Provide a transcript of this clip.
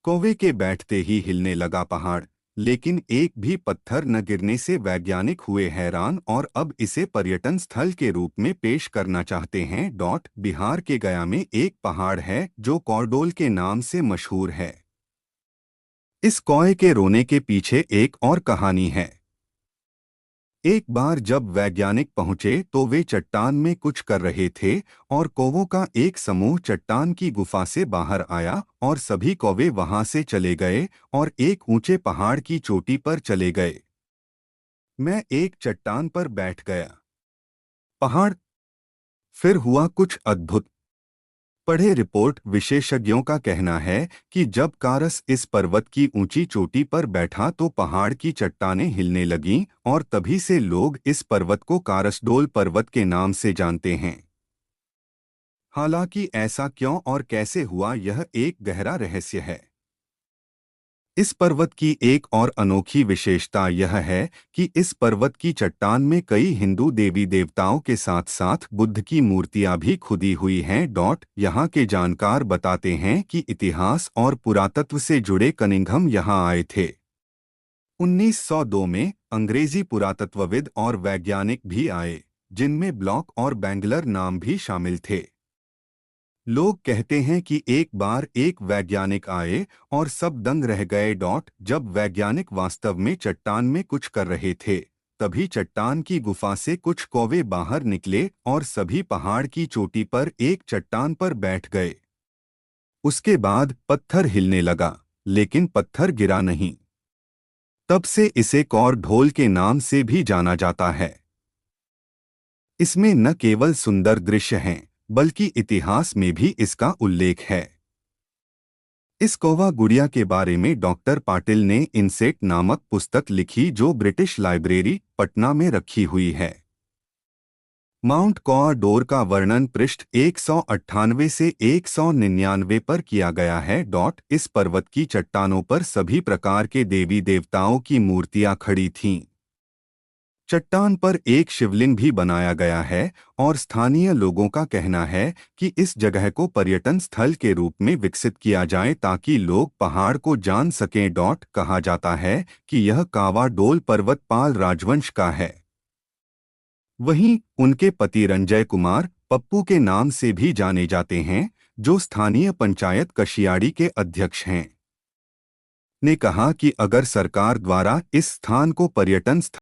कौवे के बैठते ही हिलने लगा पहाड़, लेकिन एक भी पत्थर न गिरने से वैज्ञानिक हुए हैरान और अब इसे पर्यटन स्थल के रूप में पेश करना चाहते हैं। बिहार के गया में एक पहाड़ है जो कॉर्डोल के नाम से मशहूर है। इस कौवे के रोने के पीछे एक और कहानी है। एक बार जब वैज्ञानिक पहुंचे तो वे चट्टान में कुछ कर रहे थे और कौवों का एक समूह चट्टान की गुफा से बाहर आया और सभी कौवे वहां से चले गए और एक ऊंचे पहाड़ की चोटी पर चले गए। मैं एक चट्टान पर बैठ गया। पहाड़। फिर हुआ कुछ अद्भुत। पढ़े रिपोर्ट। विशेषज्ञों का कहना है कि जब कारस इस पर्वत की ऊंची चोटी पर बैठा तो पहाड़ की चट्टानें हिलने लगीं और तभी से लोग इस पर्वत को कारसडोल पर्वत के नाम से जानते हैं। हालांकि ऐसा क्यों और कैसे हुआ यह एक गहरा रहस्य है। इस पर्वत की एक और अनोखी विशेषता यह है कि इस पर्वत की चट्टान में कई हिंदू देवी देवताओं के साथ साथ बुद्ध की मूर्तियां भी खुदी हुई हैं। यहाँ के जानकार बताते हैं कि इतिहास और पुरातत्व से जुड़े कनिंघम यहाँ आए थे। 1902 में अंग्रेजी पुरातत्वविद और वैज्ञानिक भी आए, जिनमें ब्लॉक और बैंगलर नाम भी शामिल थे। लोग कहते हैं कि एक बार एक वैज्ञानिक आए और सब दंग रह गए। जब वैज्ञानिक वास्तव में चट्टान में कुछ कर रहे थे, तभी चट्टान की गुफा से कुछ कौवे बाहर निकले और सभी पहाड़ की चोटी पर एक चट्टान पर बैठ गए। उसके बाद पत्थर हिलने लगा, लेकिन पत्थर गिरा नहीं। तब से इसे कौर ढोल के नाम से भी जाना जाता है। इसमें न केवल सुंदर दृश्य हैं, बल्कि इतिहास में भी इसका उल्लेख है। इस कौवा गुड़िया के बारे में डॉक्टर पाटिल ने इंसेक्ट नामक पुस्तक लिखी जो ब्रिटिश लाइब्रेरी, पटना में रखी हुई है। माउंट कॉर्डोर का वर्णन पृष्ठ 198 से 199 पर किया गया है। इस पर्वत की चट्टानों पर सभी प्रकार के देवी देवताओं की मूर्तियां खड़ी थीं। चट्टान पर एक शिवलिंग भी बनाया गया है और स्थानीय लोगों का कहना है कि इस जगह को पर्यटन स्थल के रूप में विकसित किया जाए ताकि लोग पहाड़ को जान सकें। कहा जाता है कि यह कावा डोल पर्वत पाल राजवंश का है। वहीं उनके पति रंजय कुमार पप्पू के नाम से भी जाने जाते हैं, जो स्थानीय पंचायत कशियाड़ी के अध्यक्ष हैं। ने कहा कि अगर सरकार द्वारा इस स्थान को पर्यटन